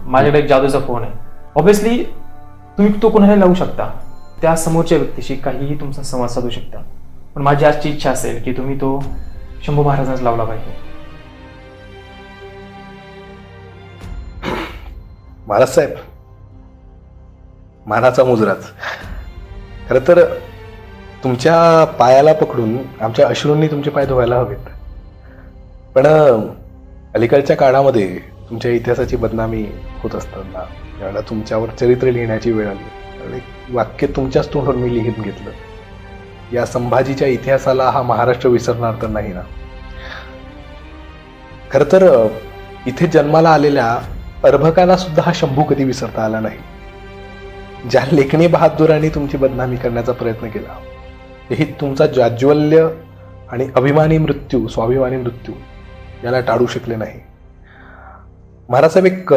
माझ्याकडे एक जादूचा फोन आहे. ऑब्व्हियसली तुम्ही तो कोणाला लावू शकता, त्या समोरच्या व्यक्तीशी काहीही तुमचा संवाद साधू शकता. पण माझी आजची इच्छा असेल की तुम्ही तो शंभू महाराजांनाच लावला पाहिजे. महाराज साहेब, मानाचा मुजराच. खरं तर तुमच्या पायाला पकडून आमच्या अश्रूंनी तुमचे पाय धुवायला हवेत. पण अलीकडच्या काळामध्ये तुमच्या इतिहासाची बदनामी होत असताना ज्यावेळेला तुमच्यावर चरित्र लिहिण्याची वेळ आली, त्यावेळी एक वाक्य तुमच्याच तोंडून मी लिहित घेतलं, या संभाजीच्या इतिहासाला हा महाराष्ट्र विसरणार तर नाही ना. खरं तर इथे जन्माला आलेल्या अर्भकाला सुद्धा हा शंभू कधी विसरता आला नाही. ज्या लेखणी बहादुरांनी तुमची बदनामी करण्याचा प्रयत्न केला, तेही तुमचा जाज्वल्य आणि अभिमानी मृत्यू, स्वाभिमानी मृत्यू याला टाळू शकले नाही. महाराज साहेब, एक